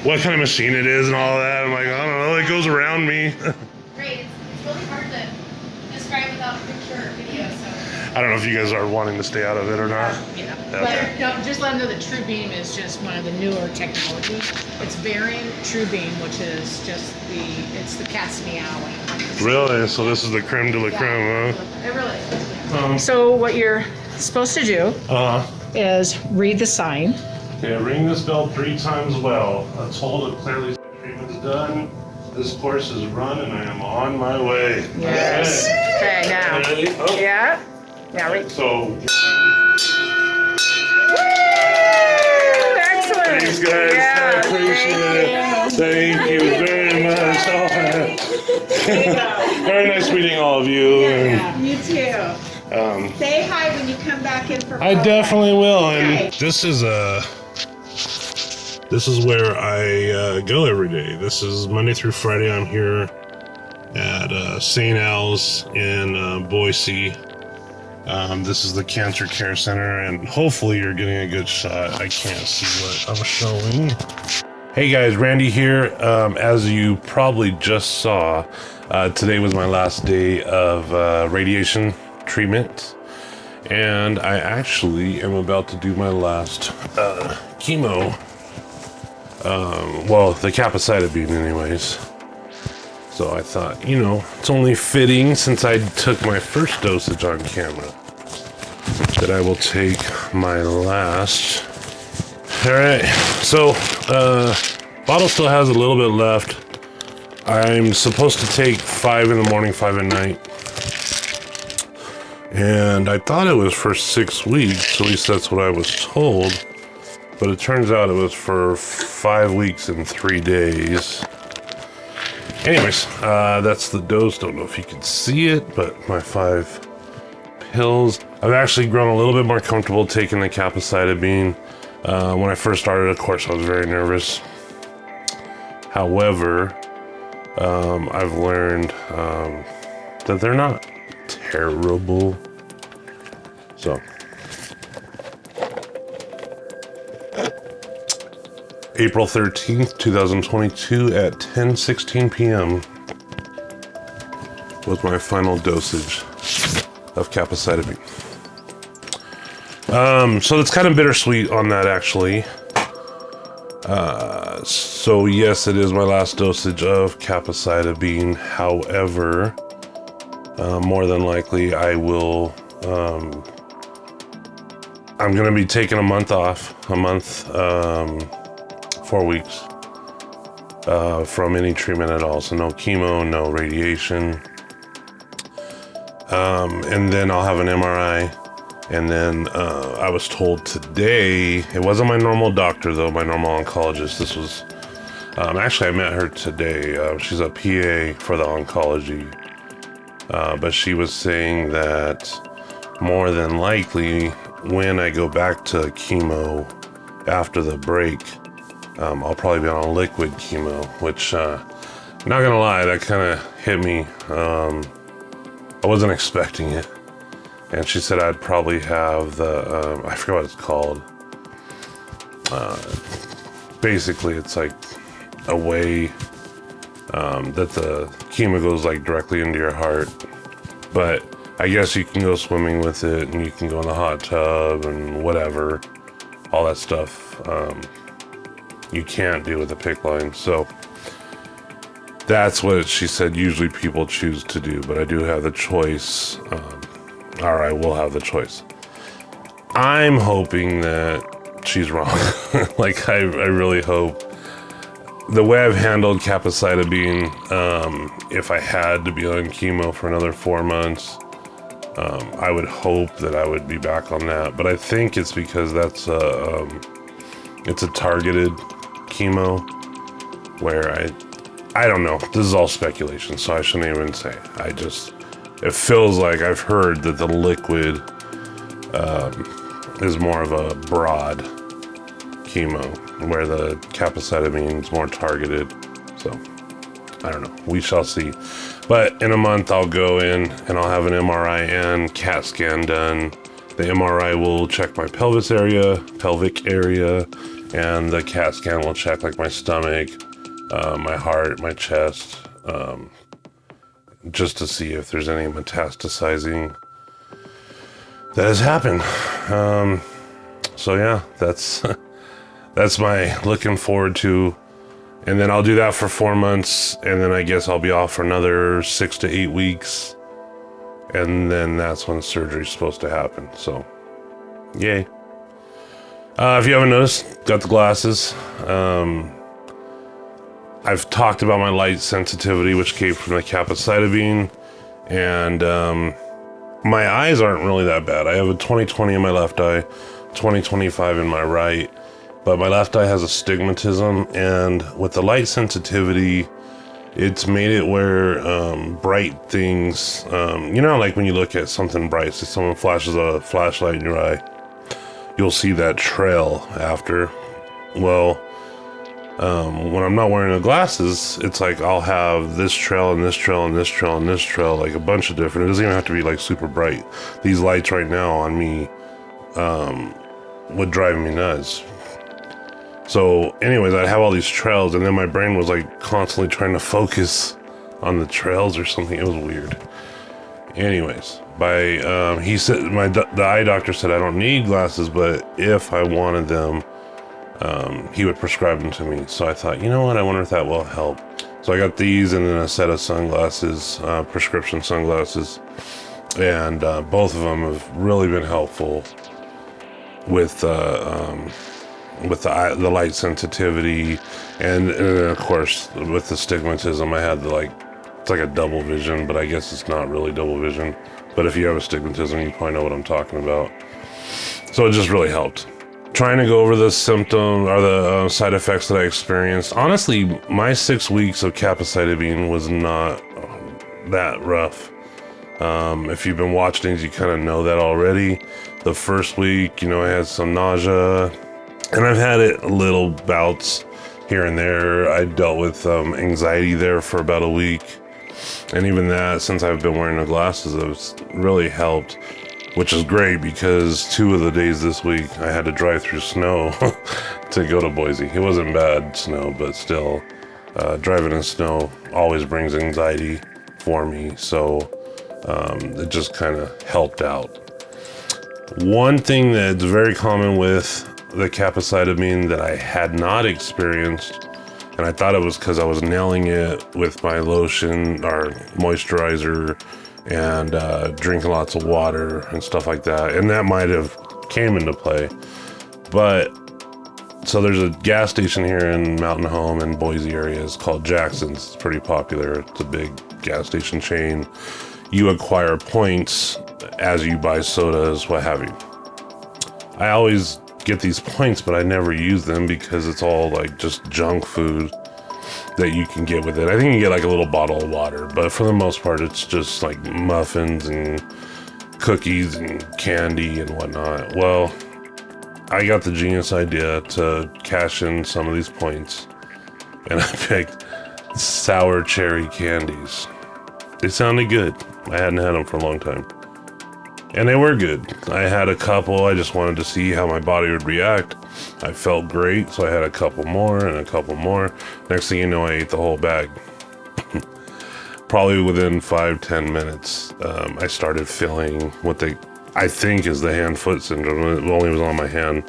what kind of machine it is and all that. I'm like, I don't know, it goes around me. Great. It's really hard to describe without a picture or video, so. I don't know if you guys are wanting to stay out of it or not. Yeah. Okay. But no, just let them know that TrueBeam is just one of the newer technologies. It's variant TrueBeam, which is just it's the cat's meow. Really? So this is the creme de la creme, It really is. huh? So what you're supposed to do Uh-huh. is read the sign. Okay, ring this bell 3 times well. A toll that clearly says treatment's done. This course is run and I am on my way. Yes. Okay, now. Ready? Oh. Yeah. Yeah, read. So, Excellent. thanks guys. Yeah, I appreciate it. Thank you very much. Very nice meeting all of you. Yeah, you too. And, Say hi when you come back in for I definitely will. And Okay. this is where I go every day. This is Monday through Friday. I'm here at St. Al's in Boise. This is the Cancer Care Center, and hopefully you're getting a good shot. I can't see what I'm showing. Hey guys, Randy here. As you probably just saw, today was my last day of radiation treatment, and I actually am about to do my last chemo. Well, the Capecitabine anyways. So I thought, you know, it's only fitting since I took my first dosage on camera that I will take my last. All right, so bottle still has a little bit left. I'm supposed to take 5 in the morning, 5 at night. And I thought it was for 6 weeks, at least that's what I was told. But it turns out it was for 5 weeks and 3 days. Anyways, that's the dose. Don't know if you can see it, but my 5 pills. I've actually grown a little bit more comfortable taking the Capecitabine. When I first started, of course, I was very nervous. However, I've learned that they're not terrible. So, April 13th, 2022 at 10:16 p.m. was my final dosage of Capecitabine. So it's kind of bittersweet on that, actually. So yes, it is my last dosage of Capecitabine. However, more than likely I will, I'm going to be taking a month off, 4 weeks, from any treatment at all. So no chemo, no radiation. And then I'll have an MRI. And then I was told today, it wasn't my normal doctor though, my normal oncologist. This was, actually I met her today. She's a PA for the oncology. But she was saying that more than likely when I go back to chemo after the break, I'll probably be on a liquid chemo, which, not gonna lie, that kind of hit me. I wasn't expecting it. And she said I'd probably have the, I forget what it's called. Basically, it's like a way that the chemo goes like directly into your heart. But I guess you can go swimming with it, and you can go in the hot tub and whatever. All that stuff you can't do with the PICC line. So that's what she said usually people choose to do. But I do have the choice. Or I will have the choice. I'm hoping that she's wrong. Like, I really hope. The way I've handled Capecitabine, if I had to be on chemo for another 4 months, I would hope that I would be back on that. But I think it's because that's it's a targeted chemo where I don't know. This is all speculation, so I shouldn't even say. It feels like I've heard that the liquid is more of a broad chemo, where the Capecitabine is more targeted. So, I don't know. We shall see. But in a month, I'll go in and I'll have an MRI and CAT scan done. The MRI will check my pelvic area, and the CAT scan will check like my stomach, my heart, my chest, just to see if there's any metastasizing that has happened. So yeah, that's that's my looking forward to. And then I'll do that for 4 months, and then I guess I'll be off for another 6 to 8 weeks. And then that's when surgery's supposed to happen. So, yay. If you haven't noticed, got the glasses. I've talked about my light sensitivity, which came from the capecitabine. And my eyes aren't really that bad. I have a 20/20 in my left eye, 20/25 in my right. But my left eye has astigmatism, and with the light sensitivity, it's made it where bright things, like when you look at something bright, so someone flashes a flashlight in your eye, you'll see that trail after. Well, when I'm not wearing the glasses, it's like I'll have this trail and this trail and this trail and this trail, like a bunch of different. It doesn't even have to be like super bright. These lights right now on me would drive me nuts. So anyways, I'd have all these trails, and then my brain was like constantly trying to focus on the trails or something. It was weird. Anyways, he said, the eye doctor said I don't need glasses, but if I wanted them, he would prescribe them to me. So I thought, you know what, I wonder if that will help. So I got these and then a set of sunglasses, prescription sunglasses, and both of them have really been helpful with the light sensitivity, and then of course with the astigmatism, I had it's like a double vision, but I guess it's not really double vision. But if you have astigmatism, you probably know what I'm talking about. So it just really helped. Trying to go over the symptoms or the side effects that I experienced. Honestly, my 6 weeks of capecitabine was not that rough. If you've been watching things, you kind of know that already. The first week, I had some nausea. And I've had it little bouts here and there. I dealt with anxiety there for about a week. And even that, since I've been wearing the glasses, it's really helped, which is great because 2 of the days this week, I had to drive through snow to go to Boise. It wasn't bad snow, but still, driving in snow always brings anxiety for me. So it just kind of helped out. One thing that's very common with the capecitabine that I had not experienced, and I thought it was because I was nailing it with my lotion or moisturizer and drinking lots of water and stuff like that, and that might have came into play. But so there's a gas station here in Mountain Home in Boise area. It's called Jackson's. It's pretty popular. It's a big gas station chain. You acquire points as you buy sodas, what have you. I always get these points, but I never use them because it's all like just junk food that you can get with it. I think you get like a little bottle of water, but for the most part, it's just like muffins and cookies and candy and whatnot. Well, I got the genius idea to cash in some of these points, and I picked sour cherry candies. They sounded good. I hadn't had them for a long time. And they were good. I had a couple. I just wanted to see how my body would react. I felt great, so I had a couple more and a couple more. Next thing you know, I ate the whole bag. Probably within 5-10 minutes, I started feeling what I think is the hand-foot syndrome. It only was on my hand.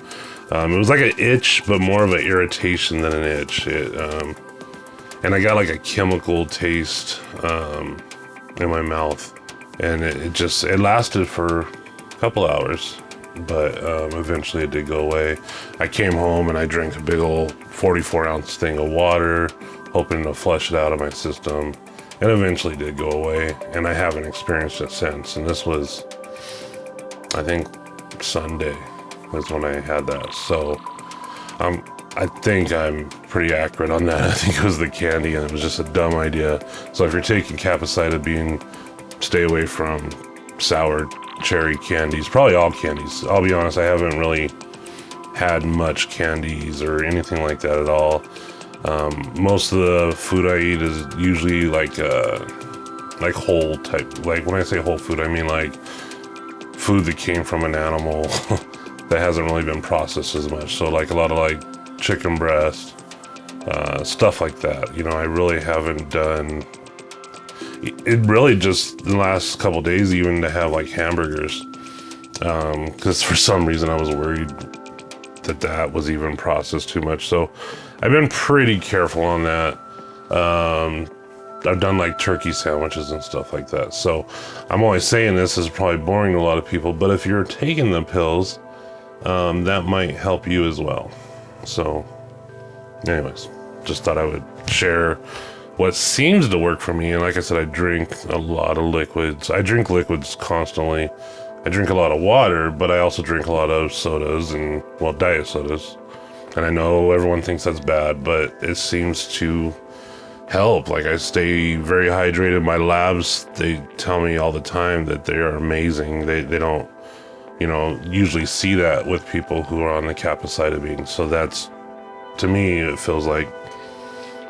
It was like an itch, but more of an irritation than an itch. And I got like a chemical taste in my mouth. And it lasted for a couple hours, but eventually it did go away. I came home and I drank a big old 44-ounce thing of water, hoping to flush it out of my system. And eventually it did go away, and I haven't experienced it since. And this was, I think, Sunday was when I had that. So I think I'm pretty accurate on that. I think it was the candy, and it was just a dumb idea. So if you're taking capecitabine, stay away from sour cherry candies, probably all candies. I'll be honest, I haven't really had much candies or anything like that at all. Most of the food I eat is usually like whole type. Like when I say whole food, I mean like food that came from an animal that hasn't really been processed as much. So like a lot of like chicken breast, stuff like that. You know, I really haven't done it really just the last couple days even to have like hamburgers. Because for some reason I was worried that was even processed too much. So I've been pretty careful on that. I've done like turkey sandwiches and stuff like that. So I'm only saying this is probably boring to a lot of people, but if you're taking the pills, that might help you as well. So anyways, just thought I would share what seems to work for me. And like I said, I drink a lot of liquids. I drink liquids constantly. I drink a lot of water, but I also drink a lot of sodas and, well, diet sodas. And I know everyone thinks that's bad, but it seems to help. Like, I stay very hydrated. My labs, they tell me all the time that they are amazing. They don't, you know, usually see that with people who are on the capecitabine. So that's, to me, it feels like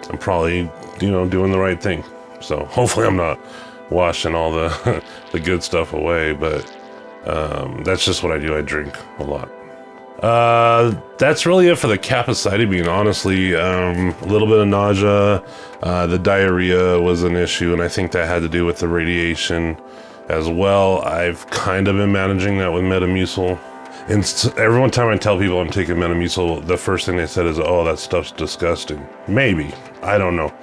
I'm probably, you know, doing the right thing. So hopefully I'm not washing all the the good stuff away, but that's just what I do. I drink a lot. That's really it for the capecitabine. Honestly, a little bit of nausea. The diarrhea was an issue, and I think that had to do with the radiation as well. I've kind of been managing that with Metamucil. And every time I tell people I'm taking Metamucil, the first thing they said is, "Oh, that stuff's disgusting." Maybe. I don't know.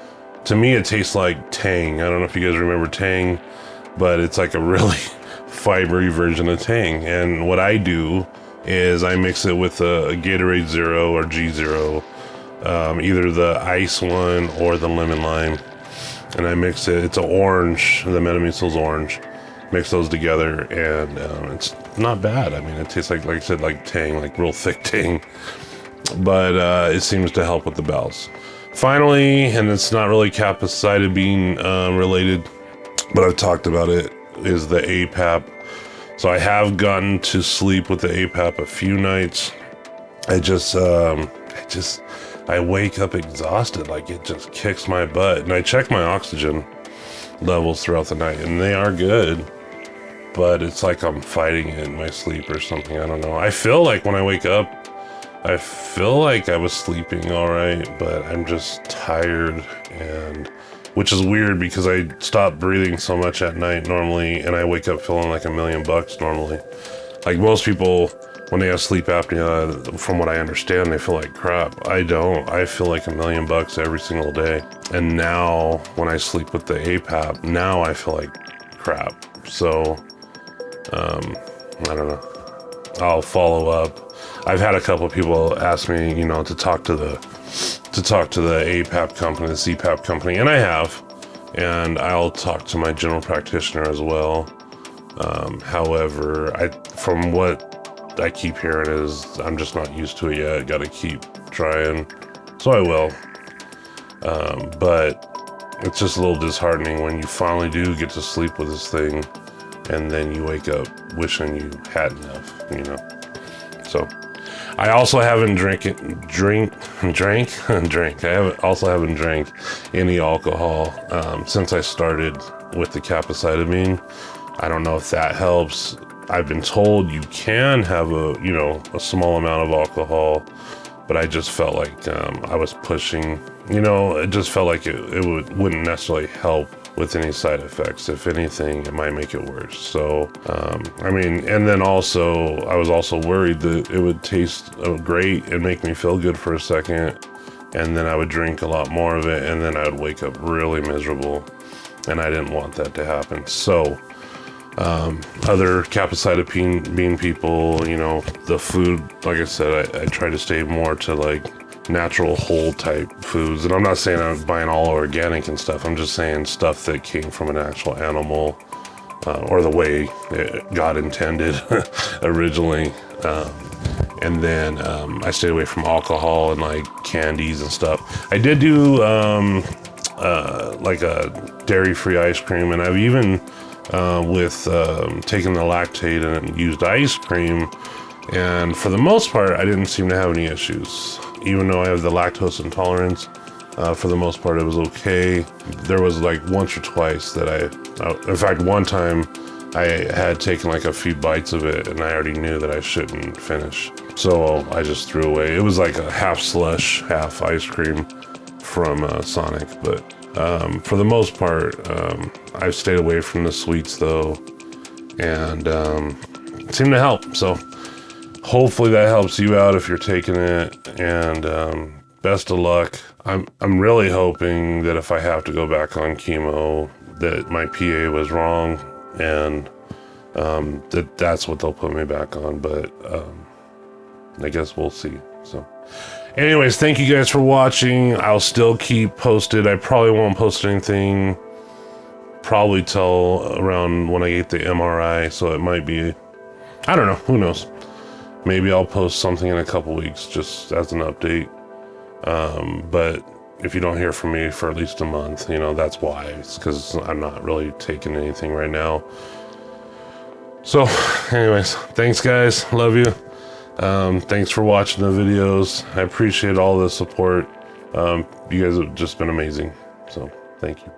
To me, it tastes like Tang. I don't know if you guys remember Tang, but it's like a really fibery version of Tang. And what I do is I mix it with a Gatorade Zero or G0, either the ice one or the lemon lime. And I mix it. It's an orange. The Metamucil's orange. Mix those together, and it's not bad. I mean, it tastes like I said, like Tang, like real thick Tang. But it seems to help with the bowels. Finally, and it's not really capecitabine related, but I've talked about it, is the APAP. So I have gotten to sleep with the APAP a few nights. I wake up exhausted, like it just kicks my butt. And I check my oxygen levels throughout the night, and they are good, but it's like I'm fighting it in my sleep or something. I don't know. I feel like when I wake up, I feel like I was sleeping all right, but I'm just tired, and which is weird because I stop breathing so much at night normally, and I wake up feeling like $1,000,000 normally. Like most people, when they have sleep apnea, from what I understand, they feel like crap. I don't. I feel like $1,000,000 every single day. And now when I sleep with the APAP, now I feel like crap. So, I don't know. I'll follow up. I've had a couple of people ask me, you know, to talk to the APAP company, the CPAP company, and I have, and I'll talk to my general practitioner as well. However, from what I keep hearing is I'm just not used to it yet. Got to keep trying, so I will. But it's just a little disheartening when you finally do get to sleep with this thing, and then you wake up wishing you had enough, you know. So I also haven't drank. Also haven't drank any alcohol since I started with the capecitabine. I don't know if that helps. I've been told you can have a small amount of alcohol, but I just felt like I was pushing. You know, it just felt like it wouldn't necessarily help with any side effects. If anything, it might make it worse. So, I mean, and then also, I was also worried that it would taste great and make me feel good for a second, and then I would drink a lot more of it, and then I would wake up really miserable, and I didn't want that to happen. So, other capecitabine people, you know, the food, like I said, I try to stay more to like natural whole type foods. And I'm not saying I'm buying all organic and stuff. I'm just saying stuff that came from an actual animal, or the way God intended originally. And then I stayed away from alcohol and like candies and stuff. I did do like a dairy-free ice cream, and I've even with taking the lactate and used ice cream, and for the most part I didn't seem to have any issues. Even though I have the lactose intolerance, for the most part it was okay. There was like once or twice that in fact one time I had taken like a few bites of it and I already knew that I shouldn't finish. So I just threw away. It was like a half slush, half ice cream from Sonic. But for the most part, I've stayed away from the sweets though, and it seemed to help. So hopefully that helps you out if you're taking it, and best of luck. I'm really hoping that if I have to go back on chemo, that my PA was wrong, and that's what they'll put me back on. But I guess we'll see. So anyways, thank you guys for watching. I'll still keep posted. I probably won't post anything probably till around when I get the MRI, so it might be, I don't know, who knows. Maybe I'll post something in a couple weeks just as an update. But if you don't hear from me for at least a month, you know, that's why. It's because I'm not really taking anything right now. So anyways, thanks guys. Love you. Thanks for watching the videos. I appreciate all the support. You guys have just been amazing. So thank you.